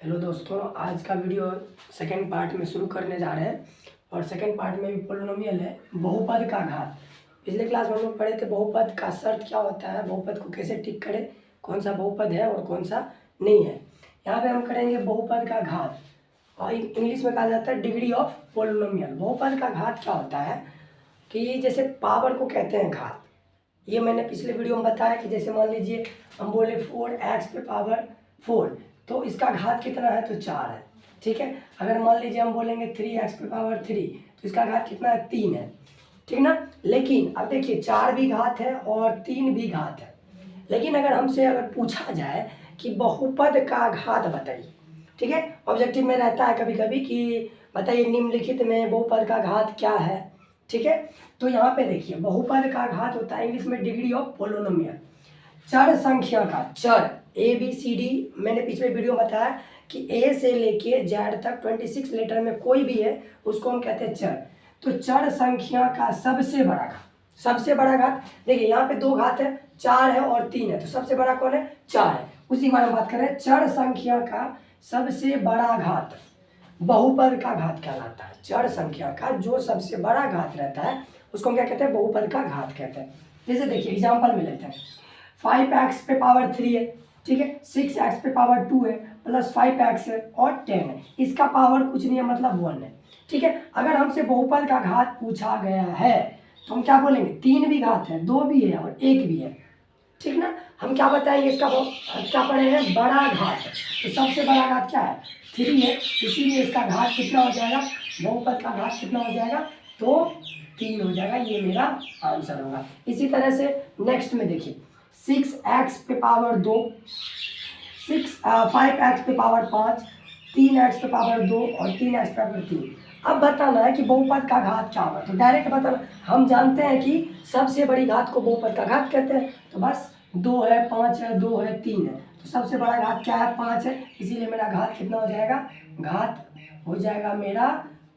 Hello दोस्तों, आज का वीडियो सेकेंड पार्ट में शुरू करने जा रहे हैं और सेकेंड पार्ट में भी पोलिनोमियल है बहुपद का घात। पिछले क्लास में हम लोग पढ़े थे बहुपद का शर्त क्या होता है, बहुपद को कैसे टिक करें, कौन सा बहुपद है और कौन सा नहीं है। यहाँ पे हम करेंगे बहुपद का घात और इंग्लिश में कहा जाता है डिग्री ऑफ पोलिनोमियल। बहुपद का घात क्या होता है कि जैसे पावर को कहते हैं घात। ये मैंने पिछले वीडियो में बताया कि जैसे मान लीजिए हम बोले 4x पे पावर 4 तो इसका घात कितना है तो 4 है। ठीक है, अगर मान लीजिए हम बोलेंगे 3x पे पावर 3 तो इसका घात कितना है 3 है। ठीक ना, लेकिन अब देखिए 4 भी घात है और 3 भी घात है। लेकिन अगर पूछा जाए कि बहुपद का घात बताइए, ठीक है, ऑब्जेक्टिव में रहता है कभी कभी कि बताइए निम्नलिखित में बहुपद का घात क्या है। ठीक है, तो यहाँ पे देखिए बहुपद का घात होता है इंग्लिश में डिग्री ऑफ पोलिनोमियल। चर संख्या का, चर ABCD मैंने पिछले वीडियो में बताया कि A से लेके Z तक 26 लेटर में कोई भी है उसको हम कहते हैं चर। तो चर संख्या का सबसे बड़ा घात, सबसे बड़ा घात देखिए यहाँ पे 2 घात है, 4 है और 3 है, तो सबसे बड़ा कौन है 4 है। उसी के बारे में बात कर रहे हैं। चर संख्या का सबसे बड़ा घात बहुपद का घात कहलाता है। चर संख्या का जो सबसे बड़ा घात रहता है उसको हम क्या कहते हैं, बहुपद का घात कहते हैं। जैसे देखिए एग्जाम्पल में लेते हैं 5x पे पावर 3 है, ठीक है, 6x पे पावर 2 है, प्लस 5x है और 10 है। इसका पावर कुछ नहीं है, मतलब 1 है। ठीक है, अगर हमसे बहुपद का घात पूछा गया है तो हम क्या बोलेंगे, 3 भी घात है, 2 भी है और 1 भी है। ठीक ना, हम क्या बताएंगे इसका क्या पढ़े हैं, बड़ा घात। तो सबसे बड़ा घात क्या है 3 है, इसीलिए इसका घात कितना हो जाएगा, बहुपद का घात कितना हो जाएगा तो 3 हो जाएगा। ये मेरा आंसर होगा। इसी तरह से नेक्स्ट में देखिए 6x पे पावर 2, 5x पे पावर 5, 3x पे पावर 2 और 3x पे पावर 3। अब बताना है कि बहुपद का घात क्या होगा। तो डायरेक्ट बताना, हम जानते हैं कि सबसे बड़ी घात को बहुपद का घात कहते हैं। तो बस 2 है, 5 है, 2 है, 3 है, तो सबसे बड़ा घात क्या है 5 है, इसीलिए मेरा घात कितना हो जाएगा, घात हो जाएगा मेरा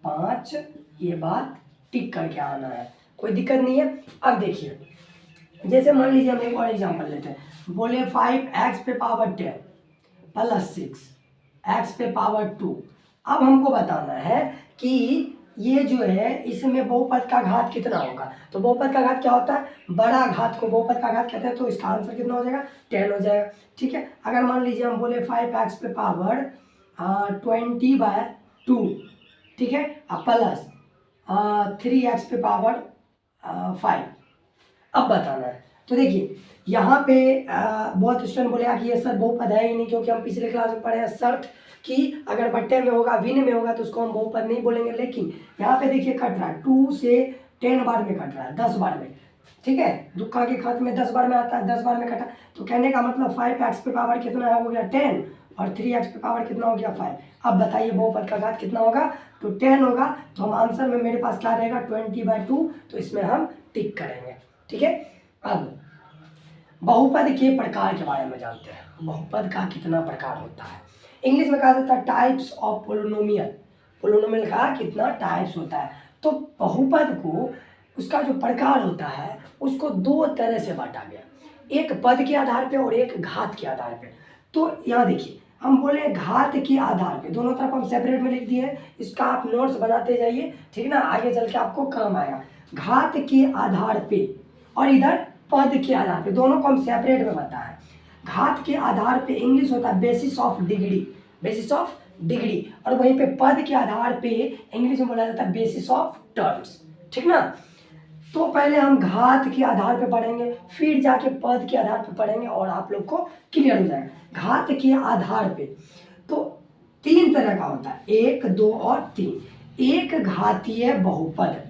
5। ये बात टिक करके आना है, कोई दिक्कत नहीं है। अब देखिए जैसे मान लीजिए हम एक और एग्जांपल लेते हैं, बोले 5x पे पावर 10 प्लस 6x पे पावर 2। अब हमको बताना है कि ये जो है इसमें बहुपद का घात कितना होगा। तो बहुपद का घात क्या होता है, बड़ा घात को बहुपद का घात कहते हैं। तो इसका आंसर कितना हो जाएगा 10 हो जाएगा। ठीक है, अगर मान लीजिए हम बोले 5x पे पावर 20/2, ठीक है, प्लस 3x पे पावर 5। अब बताना है। तो देखिए यहाँ पे बहुत स्टूडेंट बोलेगा कि ये सर बहुपद है ही नहीं, क्योंकि हम पिछले क्लास में पढ़े हैं शर्त कि अगर बट्टे में होगा, भिन्न में होगा तो उसको हम बहुपद नहीं बोलेंगे। लेकिन यहाँ पे देखिए कट रहा है 2 से 10 बार में कट रहा है, 10 बार में। ठीक है, दुक्का के खाते में 10 बार में आता है, 10 बार में कटा। तो कहने का मतलब 5x पे पावर कितना है, हो गया 10 और 3x पे पावर कितना हो गया 5। अब बताइए बहुपद का घात कितना होगा, तो 10 होगा। तो हम आंसर में मेरे पास क्या रहेगा 20/2, तो इसमें हम टिक करेंगे। ठीक है, अब बहुपद के प्रकार के बारे में जानते हैं। बहुपद का कितना प्रकार होता है, इंग्लिश में कहा जाता है टाइप्स ऑफ पोलिनोमियल। पोलिनोमियल का कितना टाइप्स होता है। तो बहुपद को उसका जो प्रकार होता है उसको 2 तरह से बांटा गया, एक पद के आधार पे और एक घात के आधार पे। तो यहाँ देखिए हम बोले घात के आधार पे, दोनों तरफ हम सेपरेट में लिख दिए, इसका आप नोट्स बनाते जाइए, ठीक ना, आगे चल के आपको काम आएगा। घात के आधार पे और इधर पद के आधार पे, दोनों को हम सेपरेट में बताया है। घात के आधार पे इंग्लिश होता है basis of degree, basis of degree, और वहीं पे पद के आधार पे इंग्लिश में बोला जाता है बेसिस ऑफ टर्म्स। ठीक ना, तो पहले हम घात के आधार पे पढ़ेंगे, फिर जाके पद के आधार पे पढ़ेंगे और आप लोग को क्लियर हो जाएगा। घात के आधार पे तो 3 तरह का होता है, 1, 2 और 3। एक घातीय बहुपद,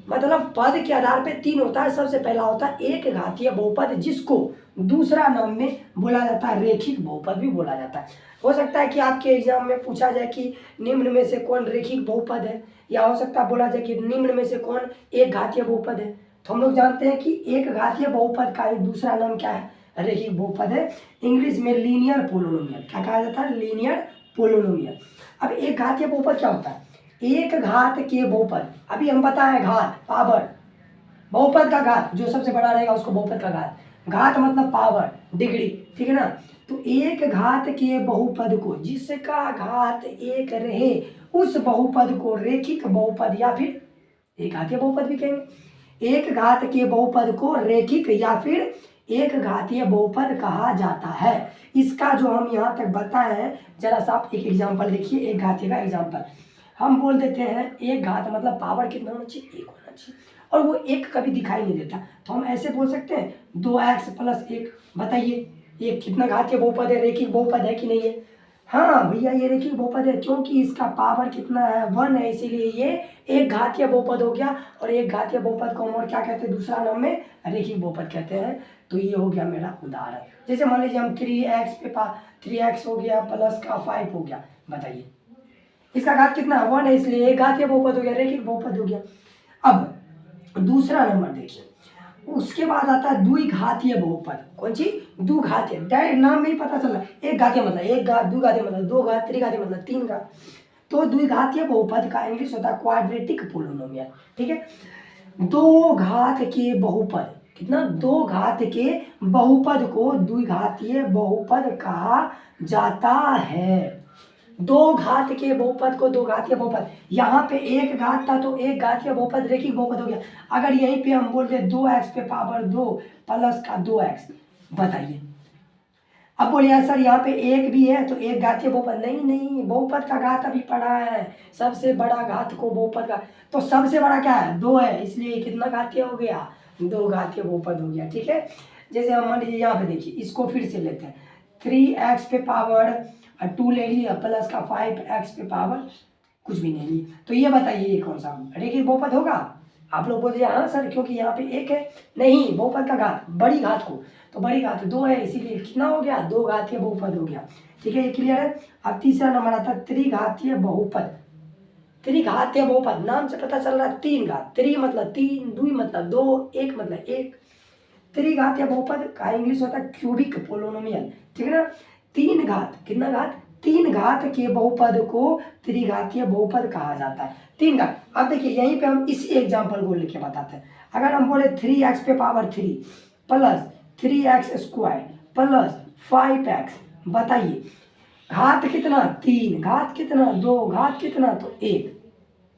मतलब पद के आधार पे 3 होता है। सबसे पहला होता है एक घातीय बहुपद, जिसको दूसरा नाम में बोला जाता है रेखिक बहुपद भी बोला जाता है। हो सकता है कि आपके एग्जाम में पूछा जाए कि निम्न में से कौन रेखिक बहुपद है, या हो सकता है बोला जाए कि निम्न में से कौन एक घातीय बहुपद है। तो हम लोग जानते हैं कि एक घातीय बहुपद का ही दूसरा नाम क्या है, रेखिक बहुपद है। इंग्लिश में लीनियर पोलिनोमियल, क्या कहा जाता है, लीनियर पोलिनोमियल। अब एक घातीय बहुपद क्या होता है, एक घात के बहुपद, अभी हम बताएं घात पावर, बहुपद का घात जो सबसे बड़ा रहेगा उसको बहुपद का घात। घात मतलब पावर, डिग्री, ठीक है ना। तो एक घात के बहुपद को, जिसका घात एक रहे, उस बहुपद को रेखिक बहुपद या फिर एक घातीय बहुपद भी कहेंगे। एक घात के बहुपद को रेखिक या फिर एक घातीय बहुपद कहा जाता है। इसका जो हम यहाँ तक बताए हैं, जरा सा आप एक एग्जाम्पल देखिए, एक घातीय का एग्जाम्पल। हम बोल देते हैं एक घात मतलब पावर कितना होना चाहिए, एक होना चाहिए, और वो एक कभी दिखाई नहीं देता, तो हम ऐसे बोल सकते हैं 2x + 1। बताइए ये कितना घातीय बहुपद है, रेखिक बहुपद है कि नहीं है? हाँ भैया ये रेखिक बहुपद है, क्योंकि इसका पावर कितना है, 1 है, इसीलिए ये एक घातीय बहुपद हो गया। और एक घातीय बहुपद को हम और क्या कहते हैं, दूसरा नाम में रेखिक बहुपद कहते हैं। तो ये हो गया मेरा उदाहरण। जैसे मान लीजिए हम 3x हो गया प्लस का 5 हो गया। बताइए इसका घात कितना है, 1 है, इसलिए एक घातीय बहुपद हो गया, रेखिक बहुपद हो गया। अब दूसरा नंबर देखिए, उसके बाद आता है द्विघातीय बहुपद। कौन सी? द्विघातीय। डायरेक्ट नाम में ही पता चल रहा है, एक घातीय मतलब एक घात, द्विघातीय मतलब दो घात, त्रिघातीय मतलब तीन घात। तो द्विघातीय बहुपद का इंग्लिश होता है क्वाड्रेटिक पोलिनोमियल। ठीक है, दो घात के बहुपद, कितना, दो घात के बहुपद को द्विघातीय बहुपद कहा जाता है। दो घात के बहुपद को दो घातीय बहुपद, यहाँ पे एक घात था तो एक घातीय बहुपद रेखिक बहुपद हो गया। अगर यहीं पे हम बोल दे 2x⁻2 प्लस का 2x, बताइए अब बोलिए सर यहाँ पे एक भी है तो एक घातीय बहुपद, नहीं, बहुपद का घात अभी पढ़ा है, सबसे बड़ा घात को बहुपद का, तो सबसे बड़ा क्या है, 2 है, इसलिए कितना घातीय हो गया, दो घातीय बहुपद हो गया। ठीक है, जैसे हम मान लीजिए यहाँ पे देखिए, इसको फिर से लेते हैं, 3x⁻2 ले लिया प्लस का 5x⁻, कुछ भी नहीं ली, तो ये बताइए ये कौन सा रेखिक बहुपद होगा? आप लोग बोल दीजिए हाँ सर, क्योंकि यहाँ पे एक है, नहीं, बहुपद का घात, बड़ी घात को, तो बड़ी घात 2 है, इसीलिए कितना हो गया, दो घातीय बहुपद हो गया। ठीक है, ये क्लियर है। अब तीसरा नंबर आता है त्रिघातीय बहुपद। त्रिघातीय बहुपद नाम से पता चल रहा है, तीन घात, त्रि मतलब तीन, द्वि मतलब दो, एक मतलब एक। त्रिघातीय बहुपद का इंग्लिश होता है क्यूबिक पोलिनोमियल। ठीक है ना, तीन घात, कितना घात, तीन घात के बहुपद को त्रिघातीय बहुपद कहा जाता है। तीन घात, अब देखिए यहीं पे हम इसी एग्जांपल को लेके बताते हैं। अगर हम बोले 3x⁻3 plus 3x² plus 5x, बताइए घात कितना, तीन, घात कितना, दो, घात कितना, तो एक,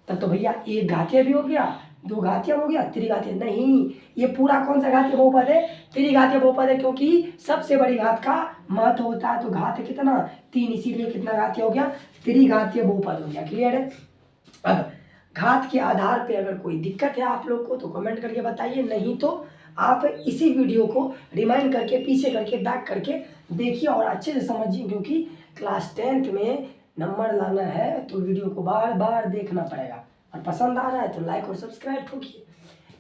तब तो भैया एक घातीय भी हो गया, दो घातीय हो गया, त्रिघातीय नहीं, ये पूरा कौन सा घातीय बहुपद है, त्रिघातीय बहुपद है, क्योंकि सबसे बड़ी घात का महत्व होता है। तो घात कितना, तीन, इसीलिए कितना घातीय हो गया, त्रिघातीय बहुपद हो गया। क्लियर है। अब घात के आधार पे अगर कोई दिक्कत है आप लोग को तो कमेंट करके बताइए, नहीं तो आप इसी वीडियो को रिमाइंड करके, पीछे करके, बैक करके देखिए और अच्छे से समझिए, क्योंकि क्लास 10th में नंबर लाना है तो वीडियो को बार बार देखना पड़ेगा, और पसंद आ रहा है तो लाइक और सब्सक्राइब ठोकिए।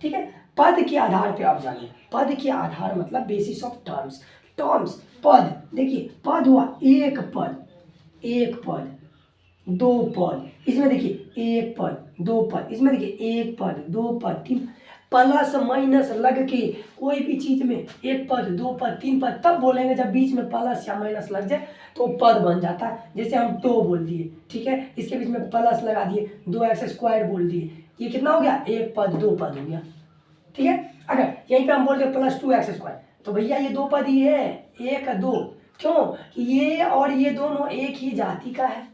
ठीक है, पद के आधार पे आप जानिए, पद के आधार मतलब बेसिस ऑफ टर्म्स। टर्म्स, पद, देखिए पद हुआ एक पद, एक पद, दो पद, इसमें देखिए एक पद, दो पद, इसमें देखिए एक पद, दो पद, तीन, प्लस माइनस लग के कोई भी चीज में एक पद, दो पद, तीन पद तब बोलेंगे जब बीच में प्लस या माइनस लग जाए तो पद बन जाता है। जैसे हम तो बोल दिए, ठीक है, इसके बीच में प्लस लगा दिए, 2x² बोल दिए, ये कितना हो गया, एक पद, दो पद हो गया। ठीक है, अगर यहीं पे हम बोल दे प्लस 2x² तो भैया ये दो पद ही है, एक दो, क्यों, ये और ये दोनों एक ही जाति का है,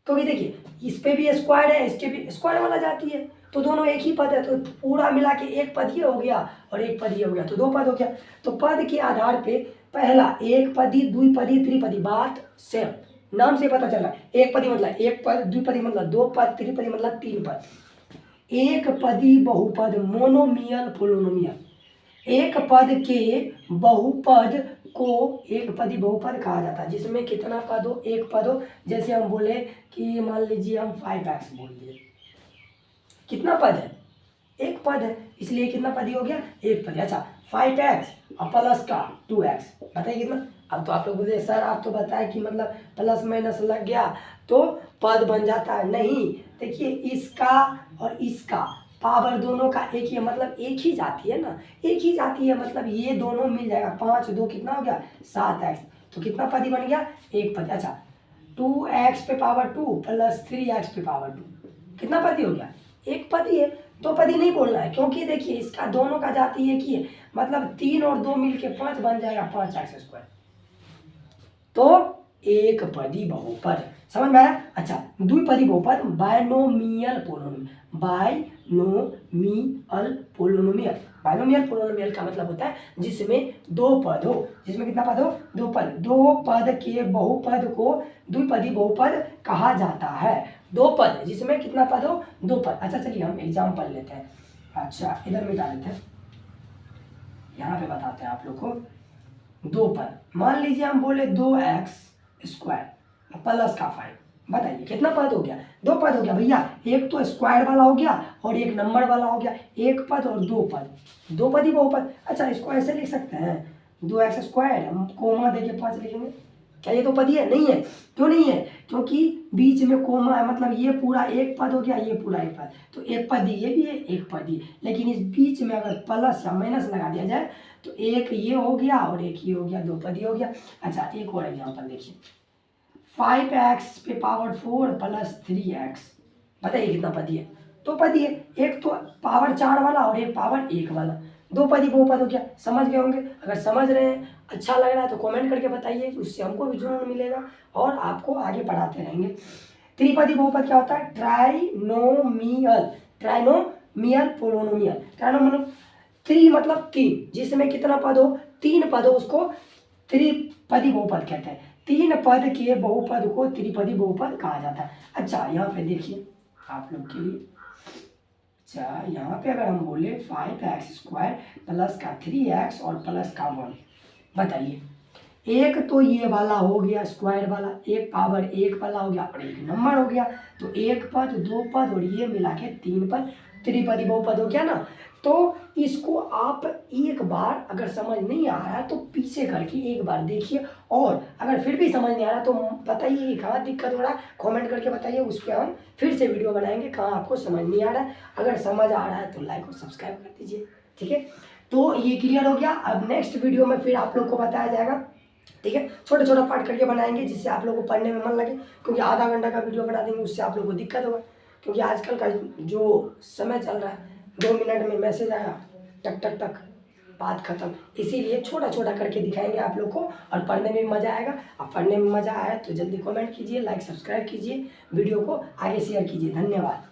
क्योंकि देखिए इस पे भी स्क्वायर है, इसके भी स्क्वायर वाला जाती है, तो दोनों एक ही पद है, तो पूरा मिला के एक पद ये हो गया और एक पद ये हो गया, तो दो पद हो गया। तो पद के आधार पे पहला एक पदी, द्विपदी, त्रिपदी, बात सेम, नाम से पता चल रहा है। एक पदी मतलब एक पद, द्विपदी मतलब दो पद, त्रिपदी मतलब तीन पद। एक पदी बहुपद मोनोमियल पोलिनोमियल, एक पद के बहुपद को एक पदी बहुपद कहा जाता है, जिसमें कितना पद हो, एक पद हो। जैसे हम बोले कि मान लीजिए हम 5x बोल दिए, कितना पद है, एक पद है, इसलिए कितना पद हो गया, एक पद। अच्छा 5x और प्लस का 2x, बताइए कितना। अब तो आप लोग बोले सर आप तो बताए कि मतलब प्लस माइनस लग गया तो पद बन जाता है, नहीं, देखिए इसका और इसका पावर दोनों का एक ही है, मतलब एक ही जाती है ना, एक ही जाती है, मतलब ये दोनों मिल जाएगा, 5 2 कितना हो गया, 7x, तो कितना पद ही बन गया, एक पद। अच्छा 2x⁻2 प्लस 3x⁻2 कितना पद ही हो गया, एक पद ही है, दो पदी नहीं बोलना है, क्योंकि देखिए इसका दोनों का जाति एक ही है, मतलब 3 और 2 मिलके 5 बन जाएगा 5x²। तो एक पदी बहुपद, समझ में आया। अच्छा, द्विपदी बहुपद binomial polynomial, binomial polynomial. Binomial polynomial का मतलब होता है जिसमें दो पद हो, जिसमें कितना पद हो, दो पद। दो पद के बहुपद को द्विपदी बहुपद कहा जाता है। दो पद जिसमें कितना पद हो, दो पद। अच्छा चलिए हम एग्जाम्पल लेते हैं। अच्छा इधर मिटा लेते हैं, यहाँ पे बताते हैं आप लोग को। दो पद, मान लीजिए हम बोले 2x² प्लस का 5, बताइए कितना पद हो गया, दो पद हो गया भैया। एक तो स्क्वायर वाला हो गया और एक नंबर वाला हो गया, एक पद और दो पद, दो पद ही बहुपद। अच्छा इसको ऐसे लिख सकते हैं 2x², हम कोमा देके 5 लिखेंगे, क्या ये दो पद ही है? नहीं है। क्यों नहीं है? क्योंकि बीच में कोमा है, मतलब ये पूरा एक पद हो गया, ये पूरा एक पद, तो एक पद ये भी है, एक पद ही। लेकिन इस बीच में अगर प्लस या माइनस लगा दिया जाए तो एक ये हो गया और एक ये हो गया, दो पद ही हो गया। अच्छा एक और एग्जाम्पल देखिए, 5x पे पावर 4 प्लस 3x, बताइए कितना पदी है? दो पदी है, एक तो पावर 4 वाला और एक पावर 1 वाला, दो पदी बहुपद हो गया। समझ गए होंगे? अगर समझ रहे हैं, अच्छा लग रहा है तो कमेंट करके बताइए, उससे हमको भी जुनून मिलेगा और आपको आगे पढ़ाते रहेंगे। त्रिपदी बहुपद क्या होता है? Trinomial, trinomial polynomial. ट्राइनोमियल त्रि मतलब तीन, जिसमें कितना पद हो, तीन पद हो, उसको त्रिपदी बहुपद कहते हैं। तीन पद के बहुपद को त्रिपदी बहुपद कहा जाता है। अच्छा यहाँ पे देखिए आप लोग के लिए, अच्छा यहाँ पे अगर हम बोले 5x² प्लस का 3x और प्लस का 1, बताइए एक तो ये वाला हो गया स्क्वायर वाला, एक पावर 1 वाला हो गया और एक नंबर हो गया, तो एक पद, दो पद और ये मिला के तीन पद, त्रिपदी बहुपद हो गया ना। तो इसको आप एक बार अगर समझ नहीं आ रहा है तो पीछे करके एक बार देखिए, और अगर फिर भी समझ नहीं आ रहा तो बताइए कि कहाँ दिक्कत हो रहा है, कमेंट करके बताइए, उस पर हम फिर से वीडियो बनाएंगे कहाँ आपको समझ नहीं आ रहा है। अगर समझ आ रहा है तो लाइक और सब्सक्राइब कर दीजिए, ठीक है। तो ये क्लियर हो गया। अब नेक्स्ट वीडियो में फिर आप लोग को बताया जाएगा, ठीक है। छोटा छोटा पार्ट करके बनाएंगे जिससे आप लोगों को पढ़ने में मन लगे, क्योंकि आधा घंटा का वीडियो बना देंगे उससे आप लोगों को दिक्कत होगा, क्योंकि आजकल का जो समय चल रहा है 2 मिनट में मैसेज आया, टक टक टक बात खत्म। इसीलिए छोटा छोटा करके दिखाएंगे आप लोग को और पढ़ने में मज़ा आएगा। अब पढ़ने में मज़ा आया तो जल्दी कमेंट कीजिए, लाइक सब्सक्राइब कीजिए, वीडियो को आगे शेयर कीजिए। धन्यवाद।